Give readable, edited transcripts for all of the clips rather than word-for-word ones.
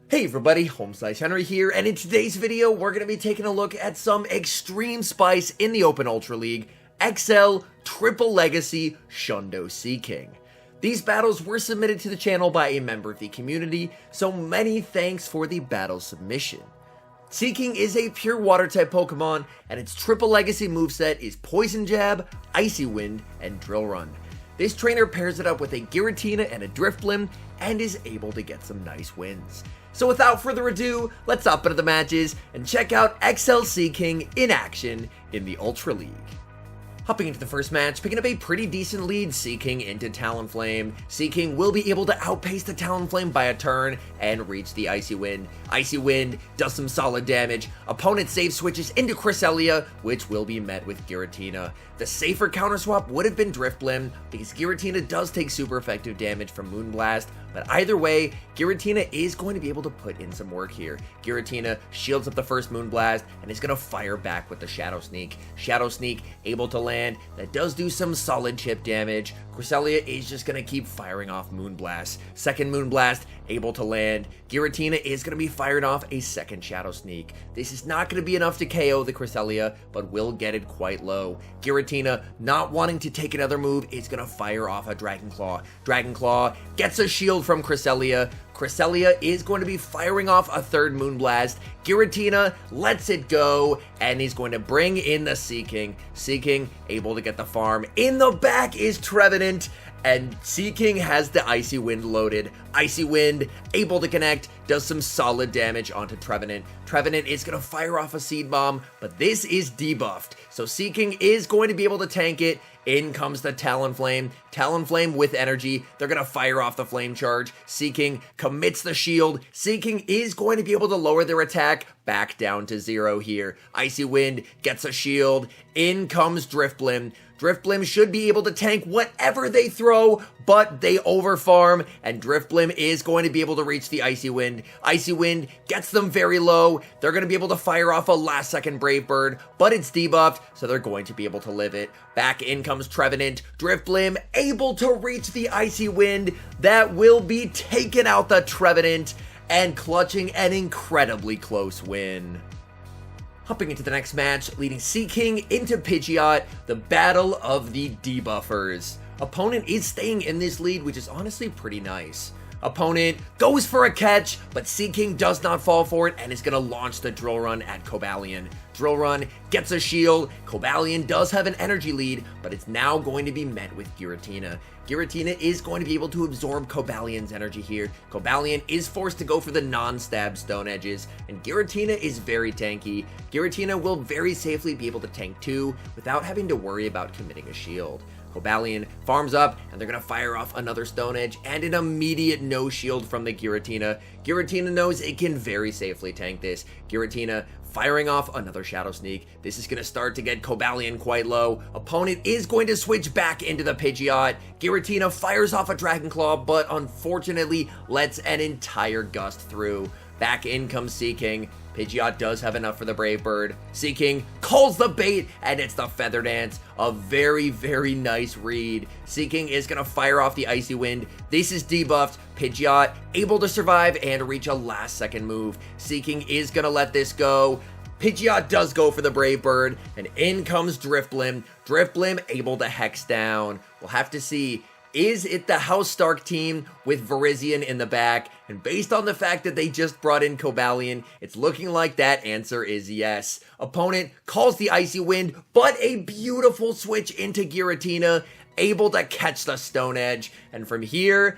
Hey everybody, HomeSliceHenry here, and in today's video, we're going to be taking a look at some extreme spice in the Open Ultra League, XL Triple Legacy SHUNDO SEAKING. These battles were submitted to the channel by a member of the community, so many thanks for the battle submission. Seaking is a pure water type Pokemon, and its Triple Legacy moveset is Poison Jab, Icy Wind, and Drill Run. This trainer pairs it up with a Giratina and a Drifblim, and is able to get some nice wins. So without further ado, let's hop into the matches and check out XL Seaking in action in the Ultra League. Hopping into the first match, picking up a pretty decent lead, Seaking into Talonflame. Seaking will be able to outpace the Talonflame by a turn and reach the Icy Wind. Icy Wind does some solid damage. Opponent save switches into Cresselia, which will be met with Giratina. The safer counter swap would have been Drifblim, because Giratina does take super effective damage from Moonblast, but either way, Giratina is going to be able to put in some work here. Giratina shields up the first Moonblast and is going to fire back with the Shadow Sneak. Shadow Sneak able to land, that does do some solid chip damage. Cresselia is just going to keep firing off Moonblast. Second Moonblast able to land. Giratina is going to be firing off a second Shadow Sneak. This is not going to be enough to KO the Cresselia, but will get it quite low. Giratina, not wanting to take another move, is going to fire off a Dragon Claw. Dragon Claw gets a shield from Cresselia. Cresselia is going to be firing off a third Moonblast. Giratina lets it go and is going to bring in the Seaking. Seaking able to get the farm. In the back is Trevenant, and Seaking has the Icy Wind loaded. Icy Wind able to connect, does some solid damage onto Trevenant. Trevenant is going to fire off a Seed Bomb, but this is debuffed, so Seaking is going to be able to tank it. In comes the Talonflame. Talonflame with energy. They're going to fire off the Flame Charge. Seaking commits the shield. Seaking is going to be able to lower their attack back down to 0 here. Icy Wind gets a shield. In comes Drifblim. Drifblim should be able to tank whatever they throw, but they overfarm, and Drifblim is going to be able to reach the Icy Wind. Icy Wind gets them very low. They're going to be able to fire off a last second Brave Bird, but it's debuffed, so they're going to be able to live it. Back in comes Trevenant. Drifblim able to reach the Icy Wind. That will be taking out the Trevenant and clutching an incredibly close win. Hopping into the next match, leading Seaking into Pidgeot, the battle of the debuffers. Opponent is staying in this lead, which is honestly pretty nice. Opponent goes for a catch, but Seaking does not fall for it and is going to launch the Drill Run at Cobalion. Drill Run gets a shield. Cobalion does have an energy lead, but it's now going to be met with Giratina. Giratina is going to be able to absorb Cobalion's energy here. Cobalion is forced to go for the non-stab Stone Edges, and Giratina is very tanky. Giratina will very safely be able to tank 2 without having to worry about committing a shield. Cobalion farms up, and they're going to fire off another Stone Edge and an immediate no shield from the Giratina. Giratina knows it can very safely tank this. Giratina firing off another Shadow Sneak. This is going to start to get Cobalion quite low. Opponent is going to switch back into the Pidgeot. Giratina fires off a Dragon Claw, but unfortunately lets an entire Gust through. Back in comes Seaking. Pidgeot does have enough for the Brave Bird. Seaking calls the bait, and it's the Feather Dance. A very, very nice read. Seaking is going to fire off the Icy Wind. This is debuffed. Pidgeot able to survive and reach a last second move. Seaking is going to let this go. Pidgeot does go for the Brave Bird, and in comes Drifblim. Drifblim able to Hex down. We'll have to see. Is it the House Stark team with Virizion in the back? And based on the fact that they just brought in Cobalion, it's looking like that answer is yes. Opponent calls the Icy Wind, but a beautiful switch into Giratina, able to catch the Stone Edge. And from here,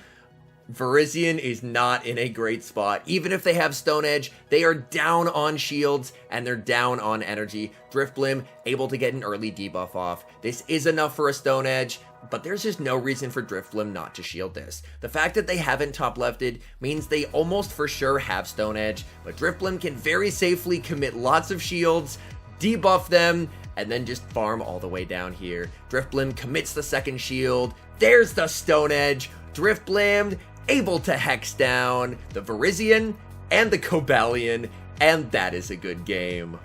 Virizion is not in a great spot. Even if they have Stone Edge, they are down on shields and they're down on energy. Drifblim able to get an early debuff off. This is enough for a Stone Edge, but there's just no reason for Drifblim not to shield this. The fact that they haven't top lefted means they almost for sure have Stone Edge, but Drifblim can very safely commit lots of shields, debuff them, and then just farm all the way down here. Drifblim commits the second shield. There's the Stone Edge. Drifblim able to Hex down the Virizion and the Cobalion, and that is a good game.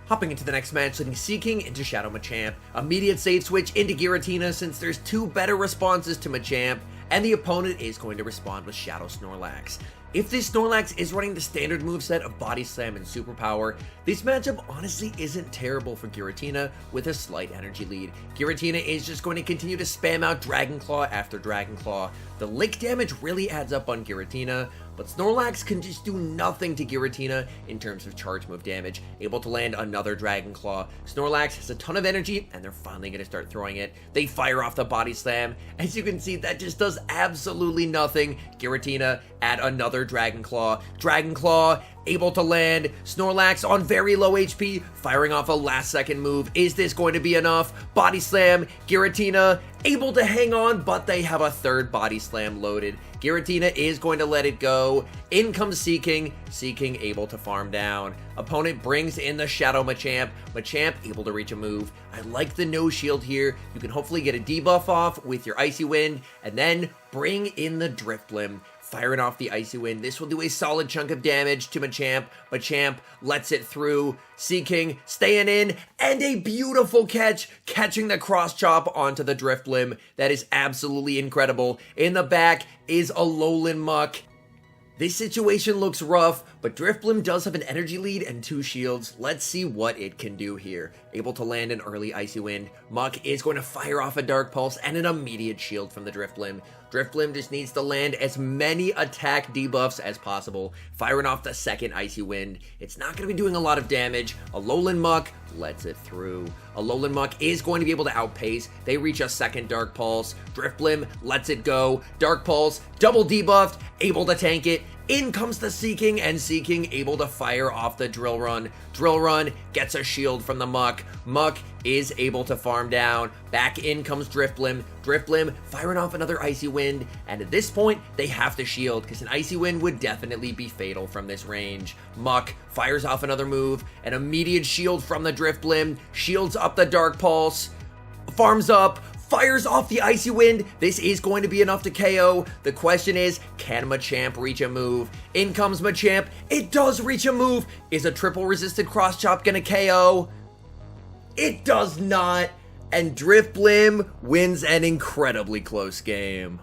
Hopping into the next match, leading Seaking into Shadow Machamp. Immediate save switch into Giratina since there's 2 better responses to Machamp, and the opponent is going to respond with Shadow Snorlax. If this Snorlax is running the standard moveset of Body Slam and Superpower, this matchup honestly isn't terrible for Giratina with a slight energy lead. Giratina is just going to continue to spam out Dragon Claw after Dragon Claw. The lick damage really adds up on Giratina, but Snorlax can just do nothing to Giratina in terms of charge move damage, able to land another Dragon Claw. Snorlax has a ton of energy, and they're finally going to start throwing it. They fire off the Body Slam. As you can see, that just does absolutely nothing. Giratina add another Dragon Claw. Dragon Claw able to land. Snorlax on very low HP, firing off a last second move. Is this going to be enough? Body Slam. Giratina able to hang on, but they have a third Body Slam loaded. Giratina is going to let it go. In comes Seaking. Seaking able to farm down. Opponent brings in the Shadow Machamp. Machamp able to reach a move. I like the no shield here. You can hopefully get a debuff off with your Icy Wind, and then bring in the Drifblim. Firing off the Icy Wind. This will do a solid chunk of damage to Machamp. Machamp lets it through. Seaking staying in, and a beautiful catch, catching the cross chop onto the Drifblim. That is absolutely incredible. In the back is a Alolan Muck. This situation looks rough, but Drifblim does have an energy lead and 2 shields. Let's see what it can do here. Able to land an early Icy Wind. Muck is going to fire off a Dark Pulse and an immediate shield from the Drifblim. Drifblim just needs to land as many attack debuffs as possible, firing off the second Icy Wind. It's not going to be doing a lot of damage. Alolan Muck lets it through. Alolan Muck is going to be able to outpace. They reach a second Dark Pulse. Drifblim lets it go. Dark Pulse, double debuffed, able to tank it. In comes the Seaking, and Seaking able to fire off the Drill Run. Drill Run gets a shield from the Muck. Muck is able to farm down. Back in comes Drifblim. Drifblim firing off another Icy Wind, and at this point, they have to shield, because an Icy Wind would definitely be fatal from this range. Muck fires off another move, an immediate shield from the Drifblim, shields up the Dark Pulse, farms up, fires off the Icy Wind. This is going to be enough to KO. The question is, can Machamp reach a move? In comes Machamp. It does reach a move. Is a triple resisted cross chop gonna KO? It does not. And Drifblim wins an incredibly close game.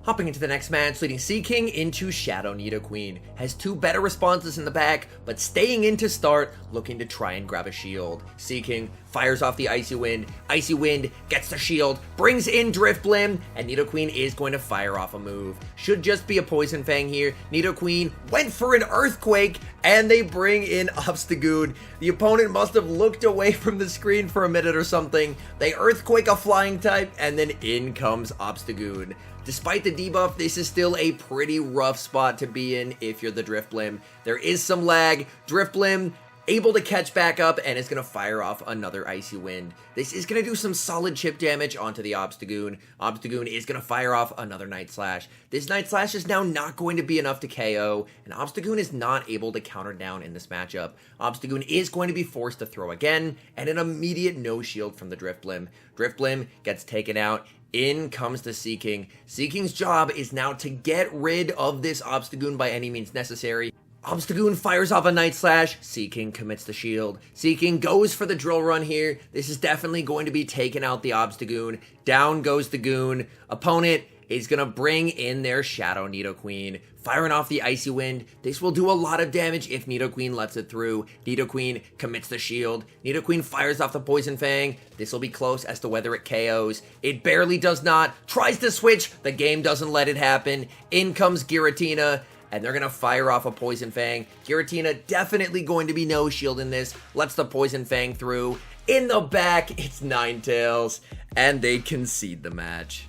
Hopping into the next match, leading Seaking into Shadow Nidoqueen. Has 2 better responses in the back, but staying in to start, looking to try and grab a shield. Seaking fires off the Icy Wind. Icy Wind gets the shield, brings in Drifblim, and Nidoqueen is going to fire off a move. Should just be a Poison Fang here. Nidoqueen went for an Earthquake, and they bring in Obstagoon. The opponent must have looked away from the screen for a minute or something. They Earthquake a flying type, and then in comes Obstagoon. Despite the debuff, this is still a pretty rough spot to be in if you're the Drifblim. There is some lag. Drifblim able to catch back up and is going to fire off another Icy Wind. This is going to do some solid chip damage onto the Obstagoon. Obstagoon is going to fire off another Night Slash. This Night Slash is now not going to be enough to KO, and Obstagoon is not able to counter down in this matchup. Obstagoon is going to be forced to throw again, and an immediate no shield from the Drifblim. Drifblim gets taken out. In comes the Seaking. Seaking's job is now to get rid of this Obstagoon by any means necessary. Obstagoon fires off a Night Slash. Seaking commits the shield. Seaking goes for the Drill Run here. This is definitely going to be taking out the Obstagoon. Down goes the Goon. Opponent is going to bring in their Shadow Nidoqueen. Firing off the Icy Wind. This will do a lot of damage if Nidoqueen lets it through. Nidoqueen commits the shield. Nidoqueen fires off the Poison Fang. This will be close as to whether it KOs. It barely does not. Tries to switch. The game doesn't let it happen. In comes Giratina, and they're going to fire off a Poison Fang. Giratina definitely going to be no shield in this. Lets the Poison Fang through. In the back, it's Ninetales, and they concede the match.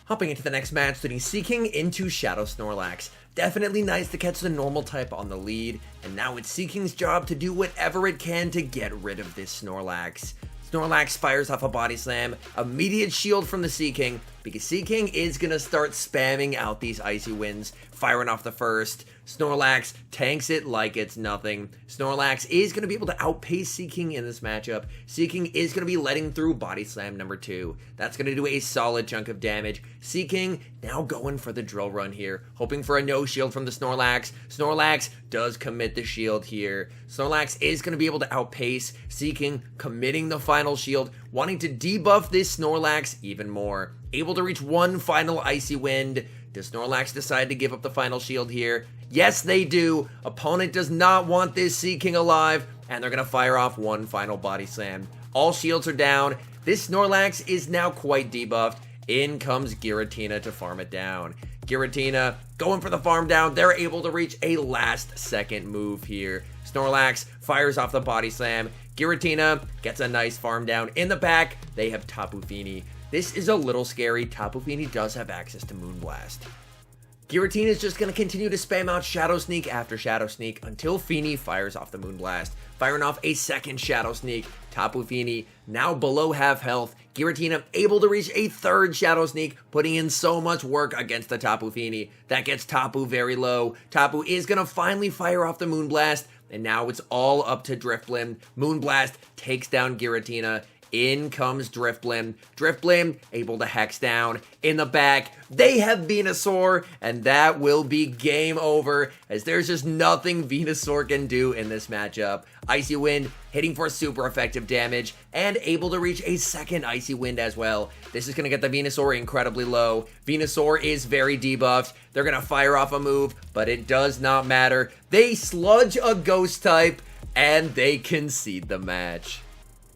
Hopping into the next match, leading Seaking into Shadow Snorlax. Definitely nice to catch the normal type on the lead, and now it's Seaking's job to do whatever it can to get rid of this Snorlax. Snorlax fires off a Body Slam, immediate shield from the Seaking, because Seaking is going to start spamming out these Icy Winds, firing off the first. Snorlax tanks it like it's nothing. Snorlax is going to be able to outpace Seaking in this matchup. Seaking is going to be letting through Body Slam number 2. That's going to do a solid chunk of damage. Seaking now going for the Drill Run here, hoping for a no shield from the Snorlax. Snorlax does commit the shield here. Snorlax is going to be able to outpace Seaking, committing the final shield, wanting to debuff this Snorlax even more. Able to reach one final Icy Wind. Does Snorlax decide to give up the final shield here? Yes, they do. Opponent does not want this SEAKING alive, and they're going to fire off one final body slam. All shields are down. This Snorlax is now quite debuffed. In comes Giratina to farm it down. Giratina going for the farm down. They're able to reach a last second move here. Snorlax fires off the body slam. Giratina gets a nice farm down. In the back, they have Tapu Fini. This is a little scary. Tapu Fini does have access to Moonblast. Giratina is just going to continue to spam out Shadow Sneak after Shadow Sneak until Fini fires off the Moonblast. Firing off a second Shadow Sneak. Tapu Fini now below half health. Giratina able to reach a third Shadow Sneak, putting in so much work against the Tapu Fini. That gets Tapu very low. Tapu is going to finally fire off the Moonblast, and now it's all up to Drifblim. Moonblast takes down Giratina. In comes Drifblim. Drifblim able to hex down. In the back, they have Venusaur, and that will be game over, as there's just nothing Venusaur can do in this matchup. Icy Wind hitting for super effective damage, and able to reach a second Icy Wind as well. This is going to get the Venusaur incredibly low. Venusaur is very debuffed. They're going to fire off a move, but it does not matter. They sludge a Ghost type, and they concede the match.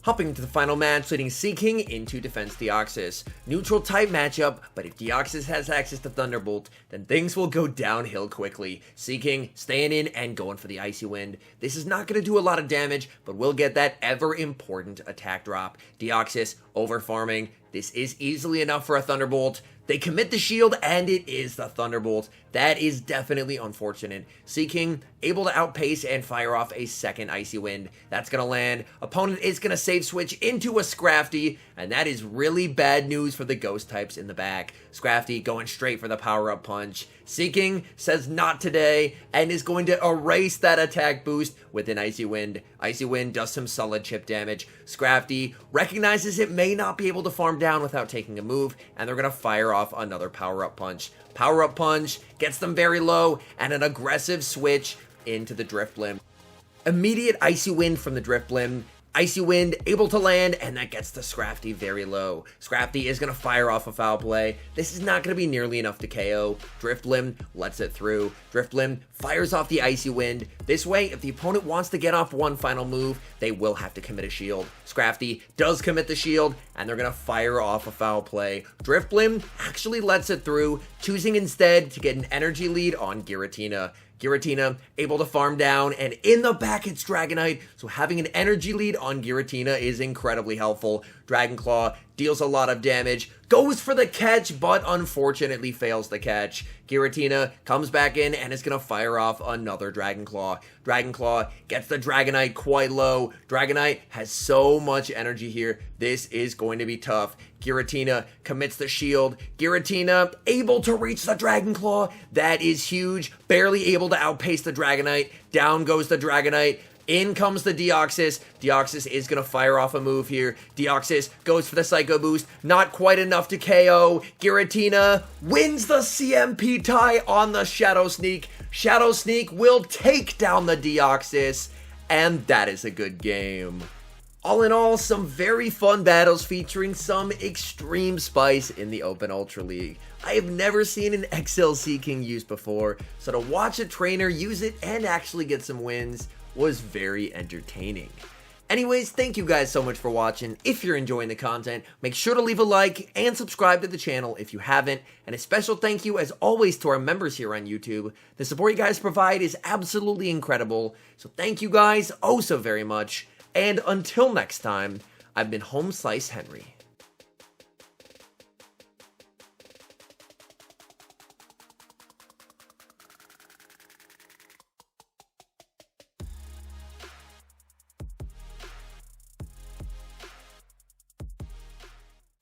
Hopping to the final match, leading SEAKING into Defense Deoxys. Neutral type matchup, but if Deoxys has access to Thunderbolt, then things will go downhill quickly. SEAKING staying in and going for the Icy Wind. This is not going to do a lot of damage, but will get that ever important attack drop. Deoxys over farming. This is easily enough for a Thunderbolt. They commit the shield, and it is the Thunderbolt. That is definitely unfortunate. SEAKING able to outpace and fire off a second Icy Wind. That's going to land. Opponent is going to save switch into a Scrafty, and that is really bad news for the Ghost types in the back. Scrafty going straight for the power-up punch. SEAKING says not today, and is going to erase that attack boost with an Icy Wind. Icy Wind does some solid chip damage. Scrafty recognizes it may not be able to farm down without taking a move, and they're going to fire off another power-up punch. Power-up punch gets them very low, and an aggressive switch into the Drifblim. Immediate Icy Wind from the Drifblim. Icy Wind able to land, and that gets the Scrafty very low. Scrafty is going to fire off a foul play. This is not going to be nearly enough to KO. Drifblim lets it through. Drifblim fires off the Icy Wind. This way, if the opponent wants to get off one final move, they will have to commit a shield. Scrafty does commit the shield, and they're going to fire off a foul play. Drifblim actually lets it through, choosing instead to get an energy lead on Giratina. Giratina able to farm down, and in the back it's Dragonite, so having an energy lead on Giratina is incredibly helpful. Dragon Claw deals a lot of damage, goes for the catch, but unfortunately fails the catch. Giratina comes back in and is going to fire off another Dragon Claw. Dragon Claw gets the Dragonite quite low. Dragonite has so much energy here. This is going to be tough. Giratina commits the shield. Giratina able to reach the Dragon Claw. That is huge. Barely able to outpace the Dragonite. Down goes the Dragonite. In comes the Deoxys. Deoxys is going to fire off a move here. Deoxys goes for the Psycho Boost. Not quite enough to KO. Giratina wins the CMP tie on the Shadow Sneak. Shadow Sneak will take down the Deoxys, and that is a good game. All in all, some very fun battles featuring some extreme spice in the Open Ultra League. I have never seen an XL SEAKING used before, so to watch a trainer use it and actually get some wins was very entertaining. Anyways, thank you guys so much for watching. If you're enjoying the content, make sure to leave a like and subscribe to the channel if you haven't. And a special thank you as always to our members here on YouTube. The support you guys provide is absolutely incredible. So thank you guys oh so very much. And until next time, I've been HomeSliceHenry.